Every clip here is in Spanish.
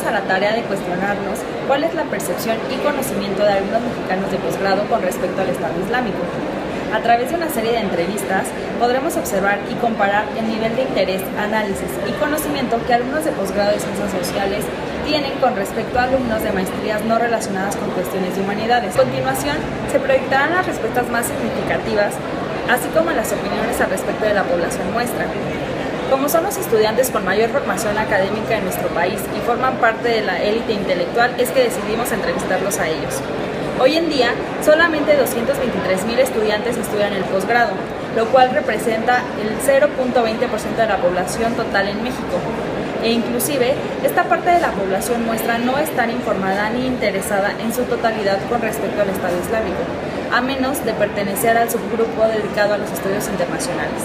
a la tarea de cuestionarnos cuál es la percepción y conocimiento de algunos mexicanos de posgrado con respecto al Estado Islámico. A través de una serie de entrevistas podremos observar y comparar el nivel de interés, análisis y conocimiento que alumnos de posgrado de Ciencias Sociales tienen con respecto a alumnos de maestrías no relacionadas con cuestiones de humanidades. A continuación, se proyectarán las respuestas más significativas, así como las opiniones al respecto de la población muestra. Como son los estudiantes con mayor formación académica en nuestro país y forman parte de la élite intelectual, es que decidimos entrevistarlos a ellos. Hoy en día, solamente 223,000 estudiantes estudian el posgrado, lo cual representa el 0.20% de la población total en México. E inclusive, esta parte de la población muestra no estar informada ni interesada en su totalidad con respecto al Estado Islámico, a menos de pertenecer al subgrupo dedicado a los estudios internacionales.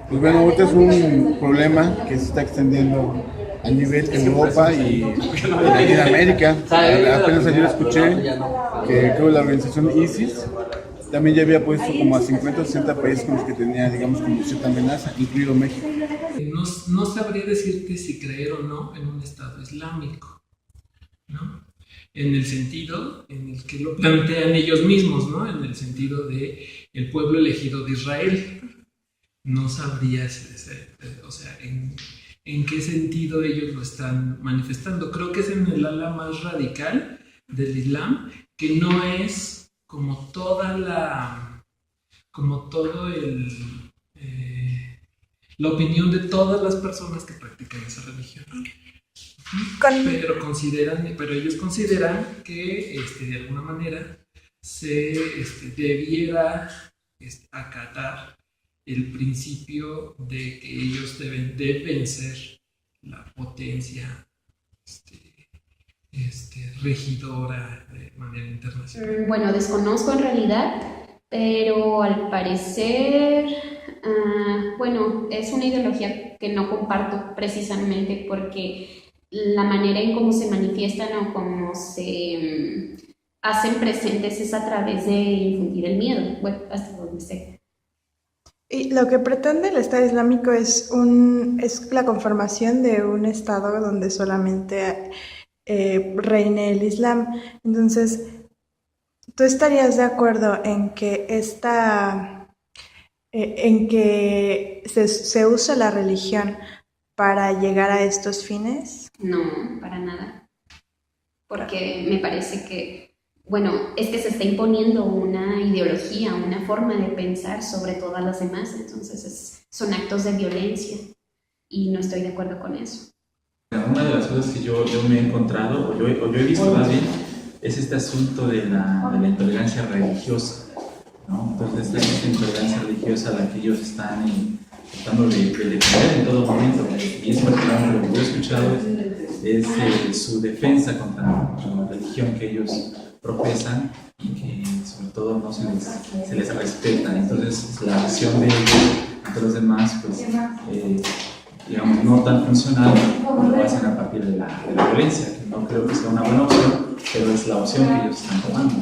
Pues bueno, ahorita es un problema que se está extendiendo a nivel en Europa y en Latinoamérica. Apenas ayer escuché que creo la organización ISIS también ya había puesto como a 50 o 60 países con los que tenía, digamos, como cierta amenaza, incluido México. No sabría decirte si creer o no en un Estado islámico, ¿no? En el sentido en el que lo plantean ellos mismos, ¿no? En el sentido de el pueblo elegido de Israel. No sabría, o sea, en qué sentido ellos lo están manifestando. Creo que es en el ala más radical del Islam, que no es como la opinión de todas las personas que practican esa religión. Pero ellos consideran que de alguna manera se debiera acatar el principio de que ellos deben ser la potencia regidora de manera internacional. Bueno, desconozco en realidad, pero al parecer, bueno, es una ideología que no comparto precisamente porque la manera en cómo se manifiestan o cómo se hacen presentes es a través de infundir el miedo, bueno, hasta donde sé. Y lo que pretende el Estado Islámico es la conformación de un Estado donde solamente reine el Islam. Entonces, ¿tú estarías de acuerdo en que se use la religión para llegar a estos fines? No, para nada. Porque me parece que bueno, es que se está imponiendo una ideología, una forma de pensar sobre todas las demás, entonces son actos de violencia y no estoy de acuerdo con eso. Una de las cosas que yo me he encontrado, o yo he visto más bien, es este asunto de la intolerancia religiosa, ¿no? Entonces, esta intolerancia religiosa a la que ellos están tratando de defender en todo momento, y es particularmente lo que yo he escuchado, es su defensa contra la religión que ellos profesan y que sobre todo no se les respeta. Entonces la visión de ellos ante los demás, pues digamos, no tan funcional, lo hacen a partir de la violencia, que no creo que sea una buena opción, pero es la opción que ellos están tomando.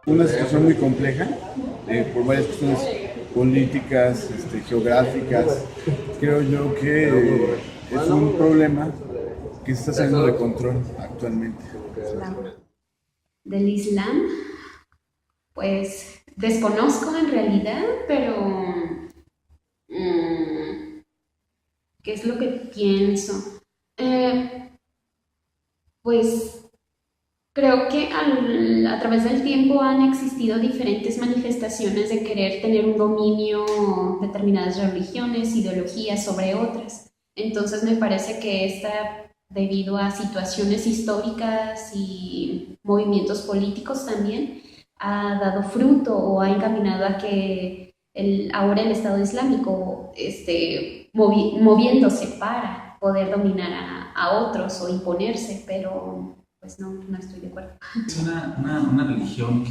Una situación muy compleja, por varias cuestiones políticas, geográficas. Creo yo que es un problema que se está saliendo de control actualmente. Del Islam, pues desconozco en realidad, pero ¿qué es lo que pienso? Pues creo que a través del tiempo han existido diferentes manifestaciones de querer tener un dominio de determinadas religiones, ideologías sobre otras. Entonces me parece que debido a situaciones históricas y movimientos políticos también, ha dado fruto o ha encaminado a que ahora el Estado Islámico esté moviéndose para poder dominar a otros o imponerse, pero pues no estoy de acuerdo. Es una religión que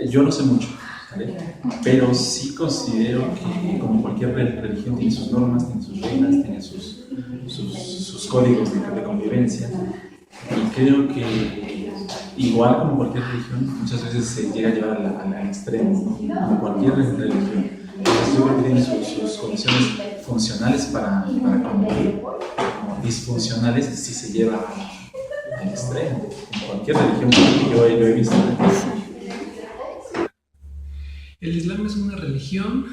yo no sé mucho, ¿vale? Pero sí considero que como cualquier religión tiene sus normas, tiene sus reglas, tiene sus códigos de convivencia, Y creo que igual como cualquier religión, muchas veces se llega a llevar al extremo, ¿no? Como cualquier religión. Entonces yo creo que tiene sus condiciones funcionales para convivir, como disfuncionales si se lleva al extremo. En cualquier religión que yo lo he visto. El Islam es una religión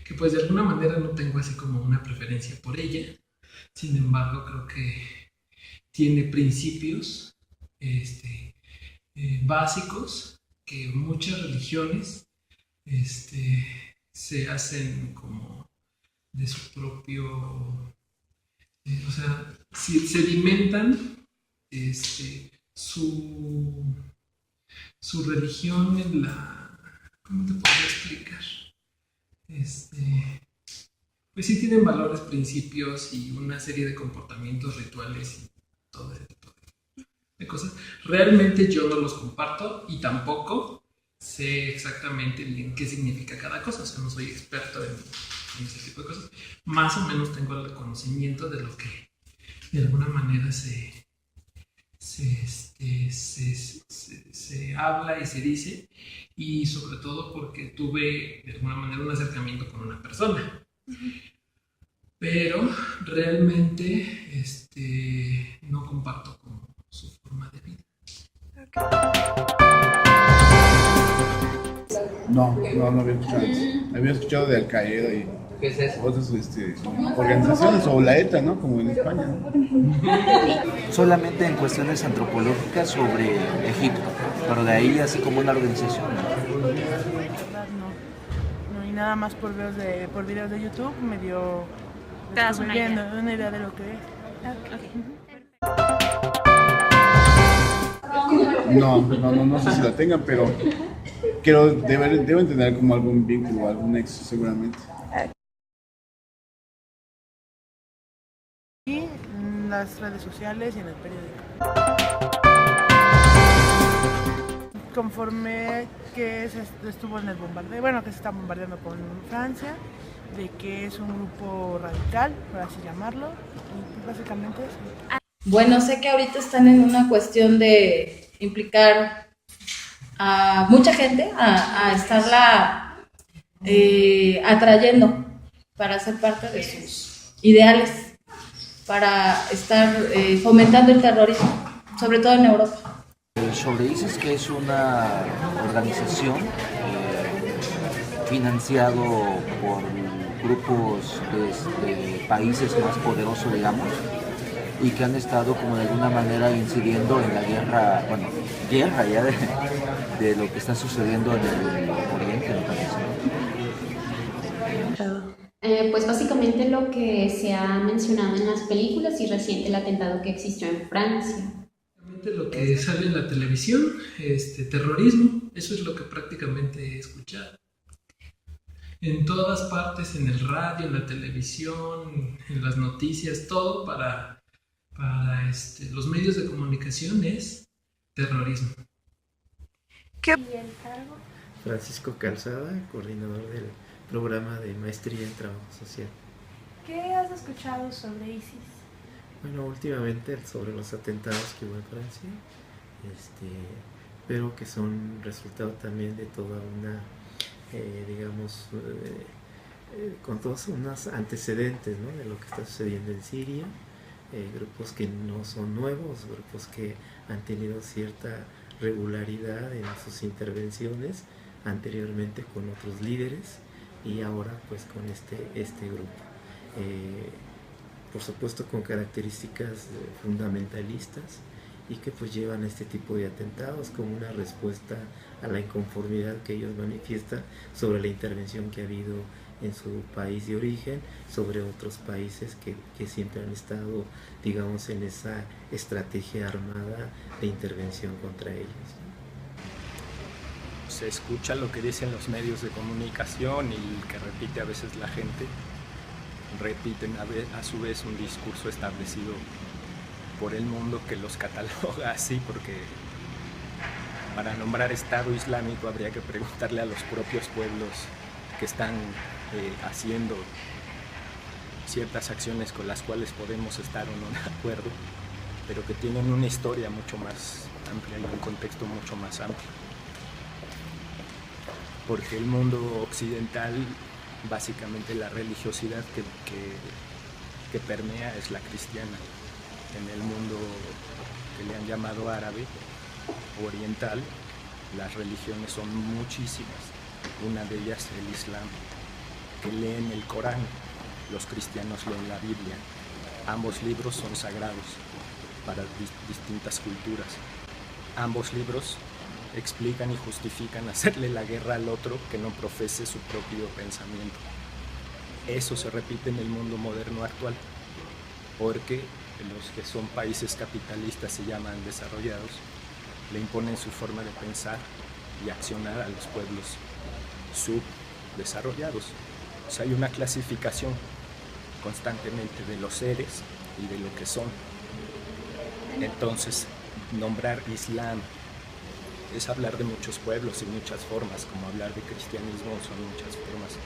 que pues de alguna manera no tengo así como una preferencia por ella. Sin embargo, creo que tiene principios básicos que muchas religiones se hacen como de su propio, o sea, sedimentan su religión en la, ¿cómo te puedo explicar? Pues sí tienen valores, principios y una serie de comportamientos, rituales y todo ese tipo de cosas. Realmente yo no los comparto y tampoco sé exactamente bien qué significa cada cosa, o sea, no soy experto en ese tipo de cosas. Más o menos tengo el conocimiento de lo que de alguna manera se habla y se dice, y sobre todo porque tuve de alguna manera un acercamiento con una persona. Pero realmente no comparto como su forma de vida. No había escuchado eso. Había escuchado de Al Qaeda y ¿Qué es eso? otras organizaciones, o la ETA, ¿no? Como en España, ¿no? Solamente en cuestiones antropológicas sobre Egipto, pero de ahí así como una organización. No, y nada más por videos de YouTube me dio una idea de lo que es. No sé si la tengan, pero deben tener como algún vínculo, algún nexo seguramente. Y en las redes sociales y en el periódico. Conforme que estuvo en el bombardeo, bueno, que se está bombardeando con Francia, de que es un grupo radical, por así llamarlo, y básicamente eso. Bueno, sé que ahorita están en una cuestión de implicar a mucha gente a estarla atrayendo para ser parte de sus ideales, para estar fomentando el terrorismo, sobre todo en Europa. Sobre ISIS, que es una organización financiado por grupos de países más poderosos, digamos, y que han estado como de alguna manera incidiendo en la guerra ya de lo que está sucediendo en el Oriente, me parece. Pues básicamente lo que se ha mencionado en las películas y reciente el atentado que existió en Francia. Lo que sale en la televisión, terrorismo, eso es lo que prácticamente he escuchado. En todas partes, en el radio, en la televisión, en las noticias, todo para los medios de comunicación es terrorismo. ¿Qué? Francisco Calzada, coordinador del programa de maestría en trabajo social. ¿Qué has escuchado sobre ISIS? Bueno, últimamente sobre los atentados que hubo en Francia, pero que son resultado también de toda una, con todos unos antecedentes, ¿no? De lo que está sucediendo en Siria, grupos que no son nuevos, grupos que han tenido cierta regularidad en sus intervenciones anteriormente con otros líderes y ahora pues con este grupo. Por supuesto con características fundamentalistas y que pues llevan a este tipo de atentados como una respuesta a la inconformidad que ellos manifiestan sobre la intervención que ha habido en su país de origen, sobre otros países que siempre han estado, digamos, en esa estrategia armada de intervención contra ellos. Se escucha lo que dicen los medios de comunicación y que repite a veces la gente. Repiten a su vez un discurso establecido por el mundo que los cataloga así, porque para nombrar Estado Islámico habría que preguntarle a los propios pueblos que están haciendo ciertas acciones con las cuales podemos estar o no de acuerdo, pero que tienen una historia mucho más amplia y un contexto mucho más amplio. Porque el mundo occidental, básicamente la religiosidad que permea es la cristiana. En el mundo que le han llamado árabe, oriental, las religiones son muchísimas. Una de ellas el Islam, que leen el Corán, los cristianos leen la Biblia. Ambos libros son sagrados para distintas culturas. Ambos libros explican y justifican hacerle la guerra al otro que no profese su propio pensamiento. Eso se repite en el mundo moderno actual, porque los que son países capitalistas se llaman desarrollados, le imponen su forma de pensar y accionar a los pueblos subdesarrollados. O sea, hay una clasificación constantemente de los seres y de lo que son. Entonces, nombrar Islam es hablar de muchos pueblos y muchas formas, como hablar de cristianismo son muchas formas.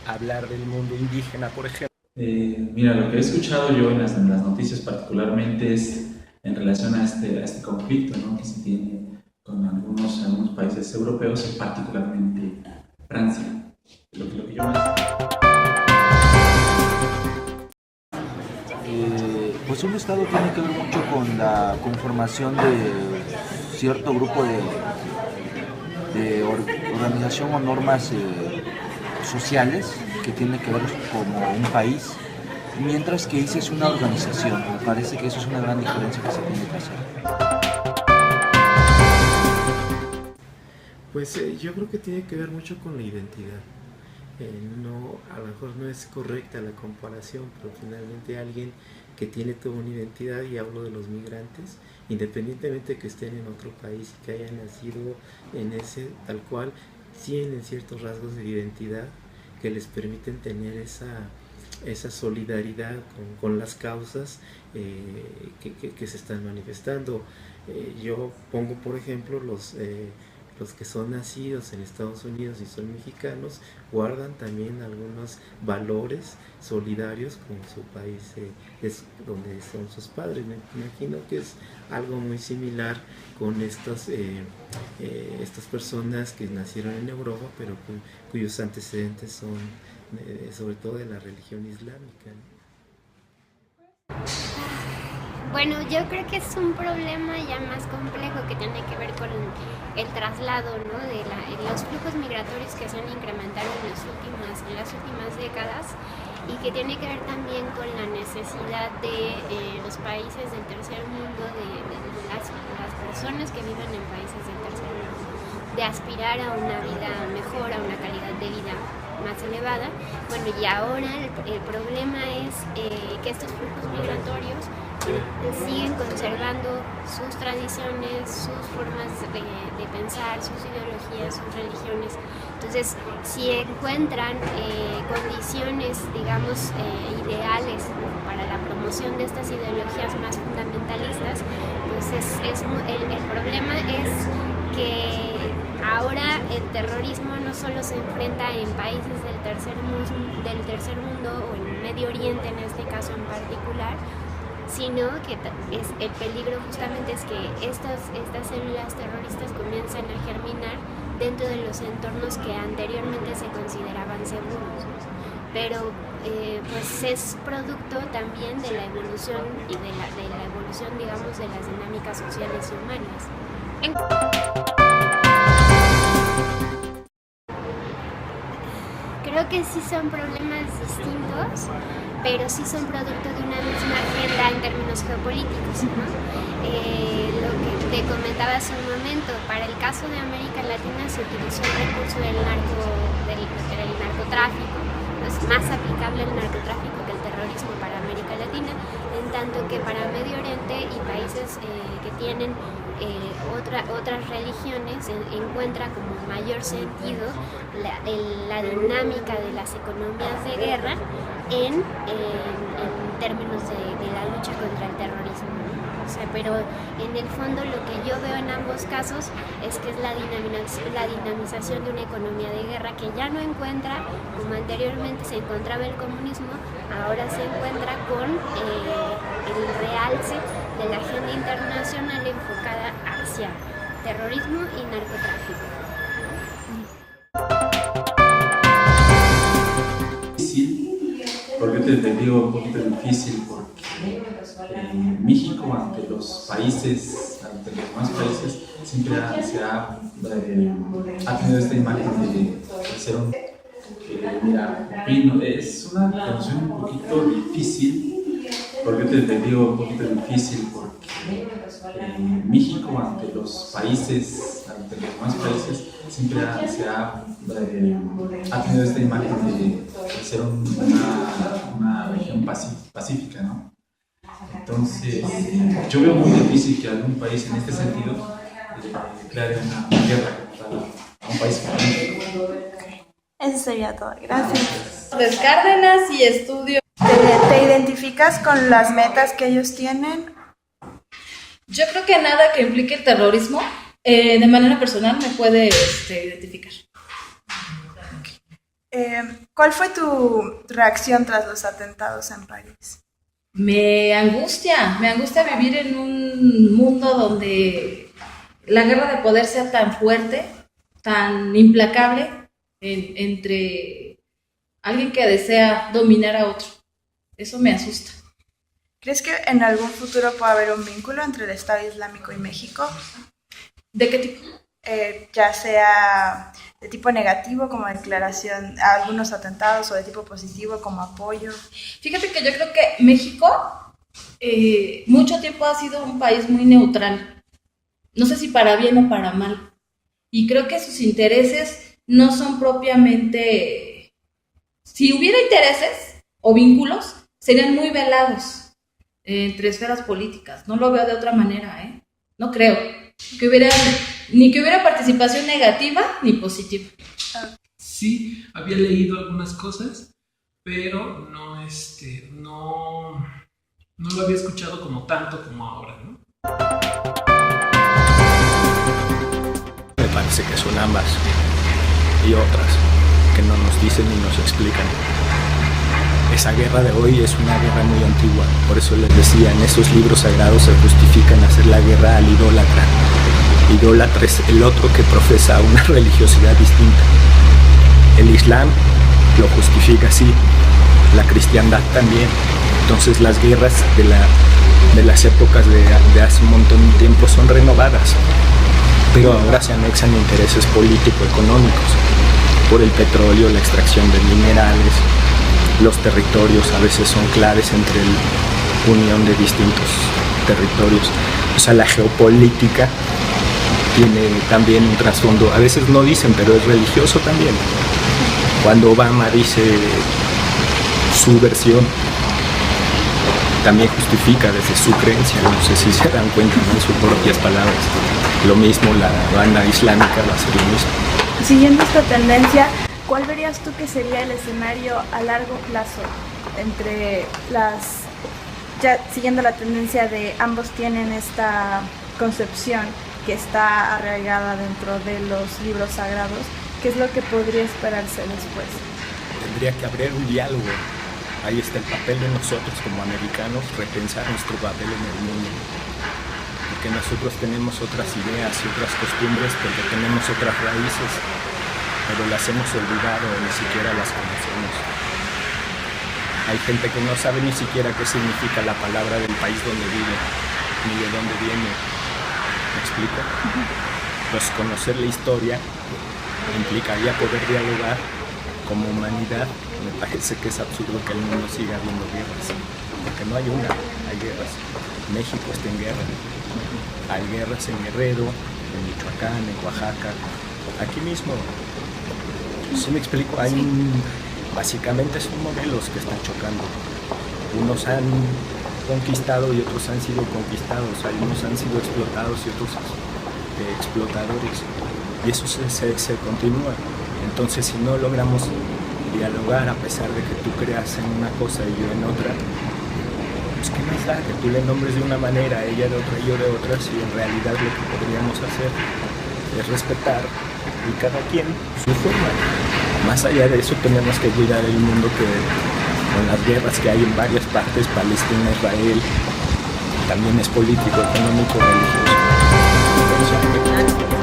Hablar del mundo indígena, por ejemplo. Mira, lo que he escuchado yo en las noticias particularmente es en relación a este conflicto, ¿no?, que se tiene con algunos países europeos, particularmente Francia. Lo que yo Pues un Estado tiene que ver mucho con la conformación de cierto grupo de organización o normas sociales que tiene que ver como un país, mientras que ICE es una organización. Me parece que eso es una gran diferencia que se tiene que hacer. Pues yo creo que tiene que ver mucho con la identidad. No, a lo mejor no es correcta la comparación, pero finalmente alguien que tiene toda una identidad, y hablo de los migrantes, independientemente de que estén en otro país y que hayan nacido en ese tal cual, tienen ciertos rasgos de identidad que les permiten tener esa solidaridad con las causas que se están manifestando. Yo pongo, por ejemplo, los que son nacidos en Estados Unidos y son mexicanos guardan también algunos valores solidarios con su país, es donde son sus padres. Me imagino que es algo muy similar con estas personas que nacieron en Europa, pero cuyos antecedentes son sobre todo de la religión islámica, ¿no? Bueno, yo creo que es un problema ya más complejo que tiene que ver con el traslado, ¿no?, de los flujos migratorios que se han incrementado en las últimas décadas, y que tiene que ver también con la necesidad de los países del tercer mundo, de las personas que viven en países del tercer mundo, de aspirar a una vida mejor, a una calidad de vida más elevada. Bueno, y ahora el problema es que estos flujos migratorios siguen conservando sus tradiciones, sus formas de pensar, sus ideologías, sus religiones. Entonces, si encuentran condiciones, digamos, ideales, ¿no?, para la promoción de estas ideologías más fundamentalistas, pues el problema es que ahora el terrorismo no solo se enfrenta en países del tercer mundo o en Medio Oriente en este caso en particular, sino que el peligro justamente es que estas células terroristas comiencen a germinar dentro de los entornos que anteriormente se consideraban seguros, ¿no? Pero pues es producto también de la evolución y de la evolución, digamos, de las dinámicas sociales y humanas. Creo que sí son problemas distintos, pero sí son producto de una misma agenda en términos geopolíticos, ¿no? Lo que te comentaba hace un momento, para el caso de América Latina se utilizó el recurso del narcotráfico. Es más aplicable el narcotráfico que el terrorismo para América Latina, en tanto que para Medio Oriente y países que tienen otras religiones encuentra como mayor sentido la dinámica de las economías de guerra en términos de la lucha contra el terrorismo, ¿no? O sea, pero en el fondo lo que yo veo en ambos casos es que es la dinamización de una economía de guerra que ya no encuentra, como anteriormente se encontraba el comunismo, ahora se encuentra con el realce de la agenda internacional enfocada hacia terrorismo y narcotráfico. ¿Por qué te digo un poquito difícil? Porque México ante los países, ante los demás países, siempre ha tenido esta imagen de ser un... mira, opino, es una canción un poquito difícil. ¿Por qué te digo un poquito difícil? Porque México ante los países, ante los demás países, siempre ha tenido esta imagen de ser una región pacífica, ¿no? Entonces, yo veo muy difícil que algún país en este sentido declare una guerra a un país como México. Eso sería todo. Gracias. Pues Cárdenas y estudio. ¿Te identificas con las metas que ellos tienen? Yo creo que nada que implique el terrorismo, de manera personal, me puede identificar. ¿Cuál fue tu reacción tras los atentados en París? Me angustia vivir en un mundo donde la guerra de poder sea tan fuerte, tan implacable entre alguien que desea dominar a otro. Eso me asusta. ¿Crees que en algún futuro pueda haber un vínculo entre el Estado Islámico y México? ¿De qué tipo? Ya sea de tipo negativo como declaración a algunos atentados o de tipo positivo como apoyo. Fíjate que yo creo que México mucho tiempo ha sido un país muy neutral. No sé si para bien o para mal. Y creo que sus intereses no son propiamente... Si hubiera intereses o vínculos, serían muy velados entre esferas políticas. No lo veo de otra manera, ¿eh? No creo que hubiera participación negativa ni positiva. Sí, había leído algunas cosas, pero no lo había escuchado como tanto como ahora, ¿no? Me parece que son ambas y otras que no nos dicen ni nos explican. Esa guerra de hoy es una guerra muy antigua, por eso les decía, en esos libros sagrados se justifican hacer la guerra al idólatra. Idólatra es el otro que profesa una religiosidad distinta. El Islam lo justifica así, la cristiandad también. Entonces las guerras de las épocas de hace un montón de tiempo son renovadas, pero ahora se anexan intereses político-económicos por el petróleo, la extracción de minerales. Los territorios a veces son claves entre la unión de distintos territorios. O sea, la geopolítica tiene también un trasfondo, a veces no dicen, pero es religioso también. Cuando Obama dice su versión, también justifica desde su creencia, no sé si se dan cuenta, ¿no? En sus propias palabras. Lo mismo la banda islámica va a ser lo mismo. Siguiendo esta tendencia, ¿cuál verías tú que sería el escenario a largo plazo entre ya siguiendo la tendencia de ambos tienen esta concepción que está arraigada dentro de los libros sagrados? ¿Qué es lo que podría esperarse después? Tendría que haber un diálogo. Ahí está el papel de nosotros como americanos, repensar nuestro papel en el mundo. Porque nosotros tenemos otras ideas y otras costumbres, porque tenemos otras raíces, pero las hemos olvidado o ni siquiera las conocemos. Hay gente que no sabe ni siquiera qué significa la palabra del país donde vive, ni de dónde viene. ¿Me explico? Pues conocer la historia implicaría poder dialogar como humanidad. Me parece que es absurdo que el mundo siga habiendo guerras, porque no hay una, hay guerras. México está en guerra. Hay guerras en Guerrero, en Michoacán, en Oaxaca, aquí mismo. ¿Sí me explico? Básicamente son modelos que están chocando. Unos han conquistado y otros han sido conquistados. Algunos han sido explotados y otros explotadores. Y eso se continúa. Entonces, si no logramos dialogar a pesar de que tú creas en una cosa y yo en otra, pues qué más da que tú le nombres de una manera, ella de otra y yo de otra, si en realidad lo que podríamos hacer es respetar y cada quien su forma. Más allá de eso tenemos que cuidar el mundo que con las guerras que hay en varias partes, Palestina, Israel, también es político, económico, religioso.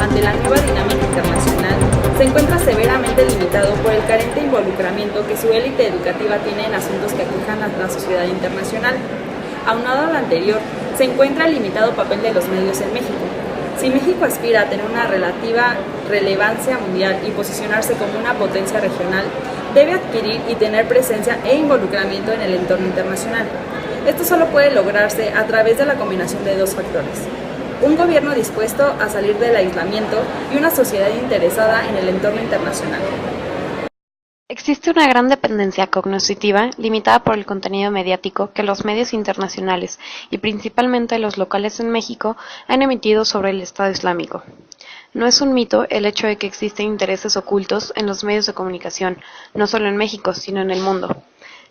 Ante la nueva dinámica internacional, se encuentra severamente limitado por el carente involucramiento que su élite educativa tiene en asuntos que aquejan a la sociedad internacional. Aunado a lo anterior, se encuentra el limitado papel de los medios en México. Si México aspira a tener una relativa relevancia mundial y posicionarse como una potencia regional, debe adquirir y tener presencia e involucramiento en el entorno internacional. Esto solo puede lograrse a través de la combinación de dos factores: un gobierno dispuesto a salir del aislamiento y una sociedad interesada en el entorno internacional. Existe una gran dependencia cognitiva limitada por el contenido mediático que los medios internacionales y principalmente los locales en México han emitido sobre el Estado Islámico. No es un mito el hecho de que existen intereses ocultos en los medios de comunicación, no solo en México, sino en el mundo.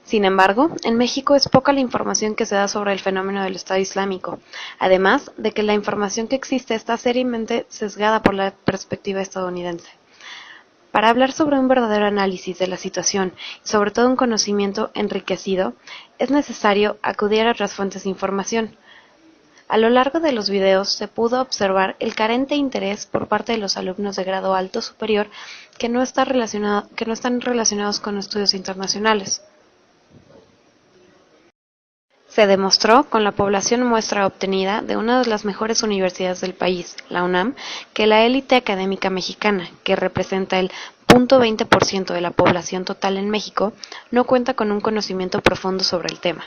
Sin embargo, en México es poca la información que se da sobre el fenómeno del Estado Islámico, además de que la información que existe está seriamente sesgada por la perspectiva estadounidense. Para hablar sobre un verdadero análisis de la situación y sobre todo un conocimiento enriquecido, es necesario acudir a otras fuentes de información. A lo largo de los videos se pudo observar el carente interés por parte de los alumnos de grado alto superior que no están relacionados con estudios internacionales. Se demostró con la población muestra obtenida de una de las mejores universidades del país, la UNAM, que la élite académica mexicana, que representa el 0.20% de la población total en México, no cuenta con un conocimiento profundo sobre el tema.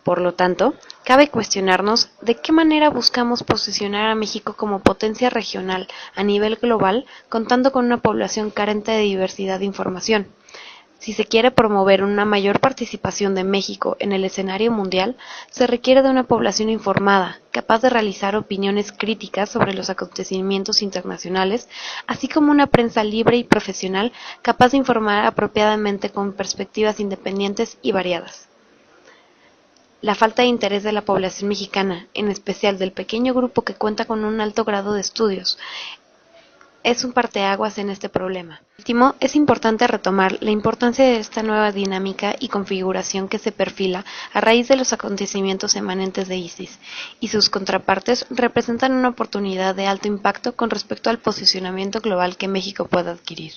Por lo tanto, cabe cuestionarnos de qué manera buscamos posicionar a México como potencia regional a nivel global, contando con una población carente de diversidad de información. Si se quiere promover una mayor participación de México en el escenario mundial, se requiere de una población informada, capaz de realizar opiniones críticas sobre los acontecimientos internacionales, así como una prensa libre y profesional capaz de informar apropiadamente con perspectivas independientes y variadas. La falta de interés de la población mexicana, en especial del pequeño grupo que cuenta con un alto grado de estudios, es un parteaguas en este problema. Por último, es importante retomar la importancia de esta nueva dinámica y configuración que se perfila a raíz de los acontecimientos emanentes de ISIS, y sus contrapartes representan una oportunidad de alto impacto con respecto al posicionamiento global que México pueda adquirir.